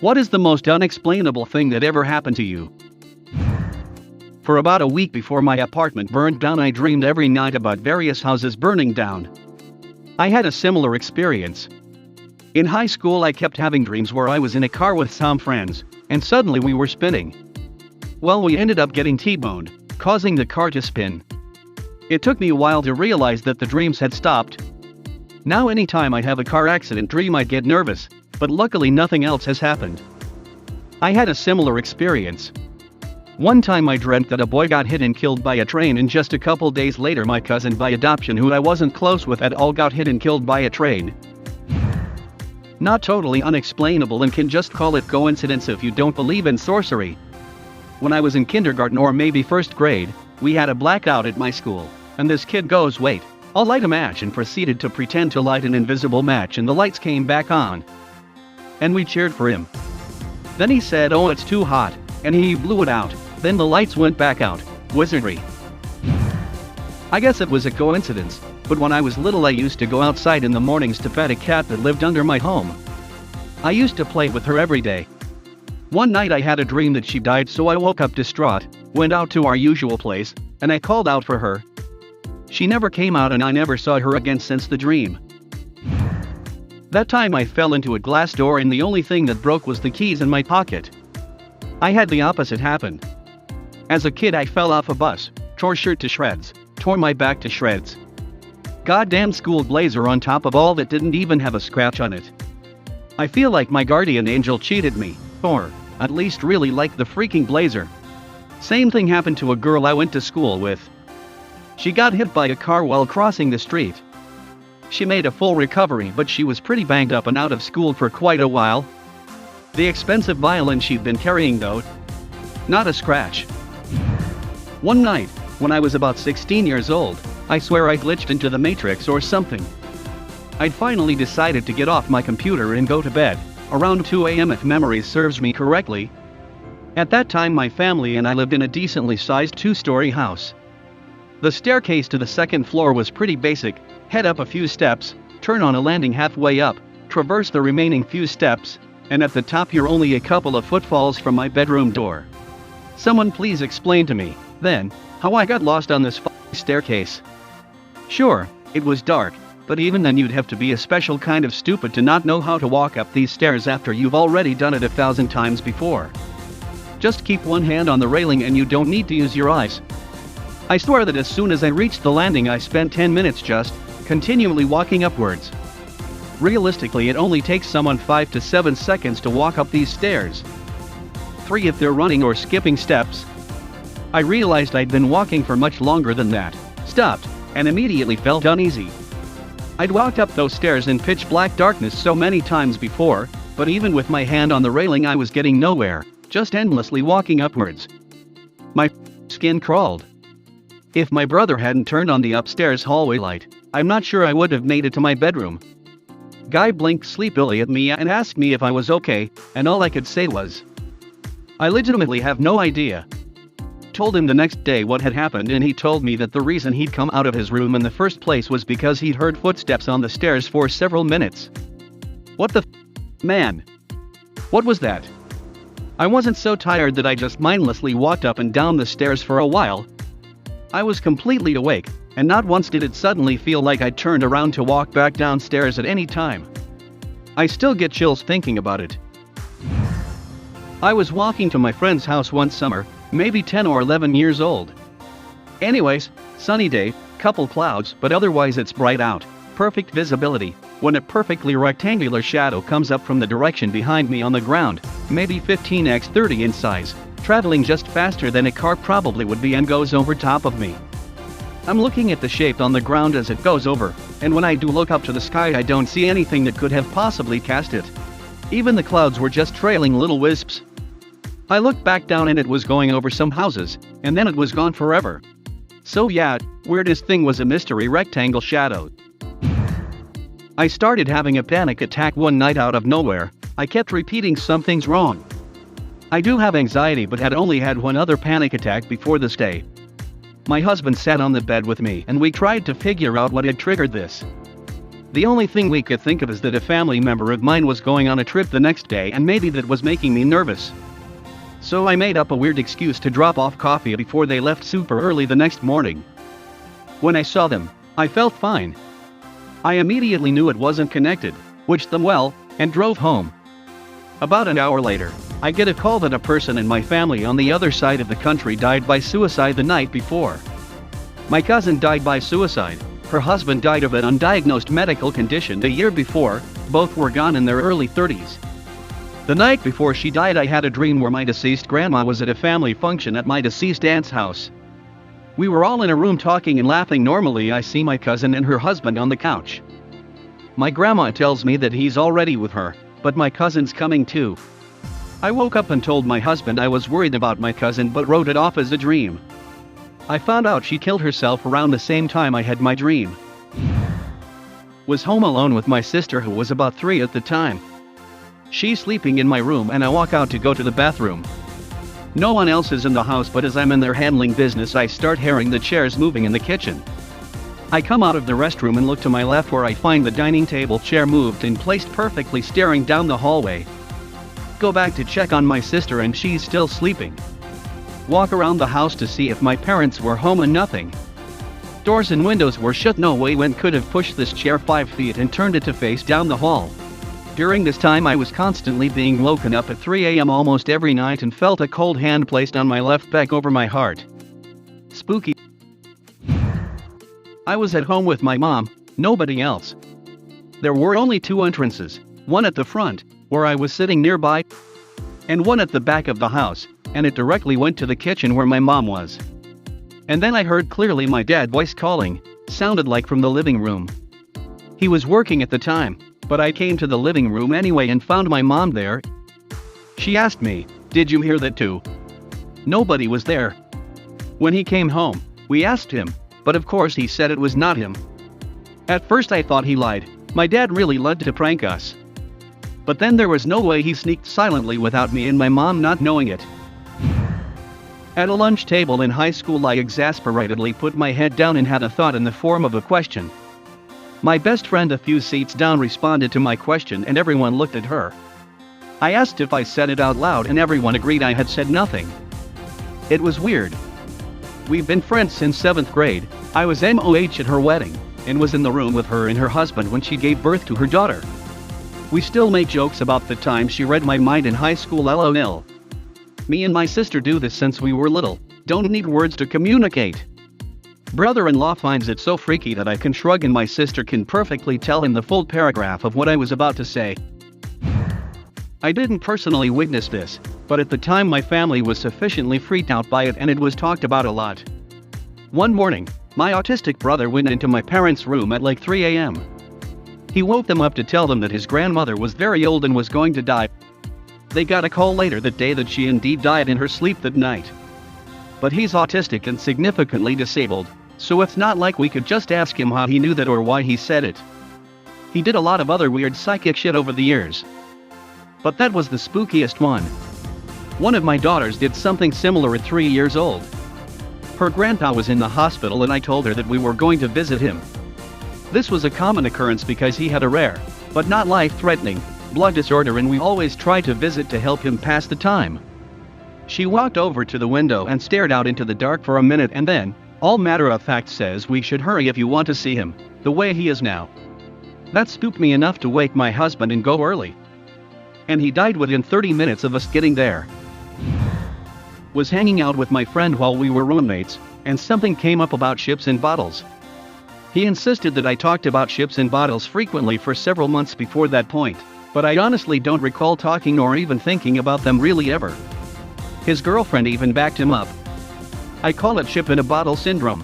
What is the most unexplainable thing that ever happened to you? For about a week before my apartment burned down, I dreamed every night about various houses burning down. I had a similar experience. In high school, I kept having dreams where I was in a car with some friends, and suddenly we were spinning. Well, we ended up getting T-boned, causing the car to spin. It took me a while to realize that the dreams had stopped. Now anytime I have a car accident dream, I get nervous, but luckily nothing else has happened. I had a similar experience. One time I dreamt that a boy got hit and killed by a train, and just a couple days later my cousin by adoption, who I wasn't close with at all, got hit and killed by a train. Not totally unexplainable, and can just call it coincidence if you don't believe in sorcery. When I was in kindergarten or maybe first grade, we had a blackout at my school, and this kid goes, "Wait, I'll light a match," and proceeded to pretend to light an invisible match, and the lights came back on. And we cheered for him. Then he said, "Oh, it's too hot," and he blew it out. Then the lights went back out. Wizardry. I guess it was a coincidence, but when I was little I used to go outside in the mornings to pet a cat that lived under my home. I used to play with her every day. One night I had a dream that she died, so I woke up distraught, went out to our usual place, and I called out for her. She never came out, and I never saw her again since the dream. That time I fell into a glass door, and the only thing that broke was the keys in my pocket. I had the opposite happen. As a kid I fell off a bus, tore shirt to shreds, tore my back to shreds. Goddamn school blazer on top of all that, didn't even have a scratch on it. I feel like my guardian angel cheated me, or at least really liked the freaking blazer. Same thing happened to a girl I went to school with. She got hit by a car while crossing the street. She made a full recovery, but she was pretty banged up and out of school for quite a while. The expensive violin she'd been carrying though, not a scratch. One night, when I was about 16 years old, I swear I glitched into the Matrix or something. I'd finally decided to get off my computer and go to bed, around 2 a.m. if memory serves me correctly. At that time my family and I lived in a decently sized 2-story house. The staircase to the second floor was pretty basic: head up a few steps, turn on a landing halfway up, traverse the remaining few steps, and at the top you're only a couple of footfalls from my bedroom door. Someone please explain to me, then, how I got lost on this staircase. Sure, it was dark, but even then you'd have to be a special kind of stupid to not know how to walk up these stairs after you've already done it 1,000 times before. Just keep one hand on the railing and you don't need to use your eyes. I swear that as soon as I reached the landing I spent 10 minutes just continually walking upwards. Realistically, it only takes someone 5 to 7 seconds to walk up these stairs. 3 if they're running or skipping steps. I realized I'd been walking for much longer than that, stopped, and immediately felt uneasy. I'd walked up those stairs in pitch black darkness so many times before, but even with my hand on the railing I was getting nowhere, just endlessly walking upwards. My skin crawled. If my brother hadn't turned on the upstairs hallway light, I'm not sure I would have made it to my bedroom. Guy blinked sleepily at me and asked me if I was okay, and all I could say was, "I legitimately have no idea." Told him the next day what had happened, and he told me that the reason he'd come out of his room in the first place was because he'd heard footsteps on the stairs for several minutes. What the man? What was that? I wasn't so tired that I just mindlessly walked up and down the stairs for a while. I was completely awake, and not once did it suddenly feel like I'd turned around to walk back downstairs at any time. I still get chills thinking about it. I was walking to my friend's house one summer, maybe 10 or 11 years old. Anyways, sunny day, couple clouds, but otherwise it's bright out, perfect visibility, when a perfectly rectangular shadow comes up from the direction behind me on the ground, maybe 15x30 in size, traveling just faster than a car probably would be, and goes over top of me. I'm looking at the shape on the ground as it goes over, and when I do look up to the sky I don't see anything that could have possibly cast it. Even the clouds were just trailing little wisps. I looked back down and it was going over some houses, and then it was gone forever. So yeah, weirdest thing was a mystery rectangle shadow. I started having a panic attack one night out of nowhere. I kept repeating something's wrong. I do have anxiety but had only had one other panic attack before this day. My husband sat on the bed with me and we tried to figure out what had triggered this. The only thing we could think of is that a family member of mine was going on a trip the next day and maybe that was making me nervous. So I made up a weird excuse to drop off coffee before they left super early the next morning. When I saw them, I felt fine. I immediately knew it wasn't connected, wished them well, and drove home. About an hour later, I get a call that a person in my family on the other side of the country died by suicide the night before. My cousin died by suicide, her husband died of an undiagnosed medical condition the year before, both were gone in their early 30s. The night before she died I had a dream where my deceased grandma was at a family function at my deceased aunt's house. We were all in a room talking and laughing normally. I see my cousin and her husband on the couch. My grandma tells me that he's already with her, but my cousin's coming too. I woke up and told my husband I was worried about my cousin but wrote it off as a dream. I found out she killed herself around the same time I had my dream. Was home alone with my sister who was about 3 at the time. She's sleeping in my room and I walk out to go to the bathroom. No one else is in the house, but as I'm in there handling business I start hearing the chairs moving in the kitchen. I come out of the restroom and look to my left where I find the dining table chair moved and placed perfectly staring down the hallway. Go back to check on my sister and she's still sleeping. Walk around the house to see if my parents were home and nothing. Doors and windows were shut. No way one could have pushed this chair 5 feet and turned it to face down the hall. During this time I was constantly being woken up at 3 a.m. almost every night and felt a cold hand placed on my left back over my heart. Spooky. I was at home with my mom, nobody else. There were only 2 entrances, one at the front, where I was sitting nearby, and one at the back of the house, and it directly went to the kitchen where my mom was. And then I heard clearly my dad's voice calling, sounded like from the living room. He was working at the time, but I came to the living room anyway and found my mom there. She asked me, "Did you hear that too?" Nobody was there. When he came home, we asked him, but of course he said it was not him. At first I thought he lied, my dad really loved to prank us. But then there was no way he sneaked silently without me and my mom not knowing it. At a lunch table in high school I exasperatedly put my head down and had a thought in the form of a question. My best friend a few seats down responded to my question and everyone looked at her. I asked if I said it out loud and everyone agreed I had said nothing. It was weird. We've been friends since 7th grade, I was MOH at her wedding, and was in the room with her and her husband when she gave birth to her daughter. We still make jokes about the time she read my mind in high school LOL. Me and my sister do this since we were little, don't need words to communicate. Brother-in-law finds it so freaky that I can shrug and my sister can perfectly tell him the full paragraph of what I was about to say. I didn't personally witness this, but at the time my family was sufficiently freaked out by it and it was talked about a lot. One morning, my autistic brother went into my parents' room at like 3 a.m. He woke them up to tell them that his grandmother was very old and was going to die. They got a call later that day that she indeed died in her sleep that night. But he's autistic and significantly disabled, so it's not like we could just ask him how he knew that or why he said it. He did a lot of other weird psychic shit over the years. But that was the spookiest one. One of my daughters did something similar at 3 years old. Her grandpa was in the hospital and I told her that we were going to visit him. This was a common occurrence because he had a rare, but not life-threatening, blood disorder and we always tried to visit to help him pass the time. She walked over to the window and stared out into the dark for a minute and then, all matter of fact says we should hurry if you want to see him, the way he is now. That spooked me enough to wake my husband and go early. And he died within 30 minutes of us getting there. Was hanging out with my friend while we were roommates, and something came up about ships and bottles. He insisted that I talked about ships and bottles frequently for several months before that point, but I honestly don't recall talking or even thinking about them really ever. His girlfriend even backed him up. I call it ship in a bottle syndrome.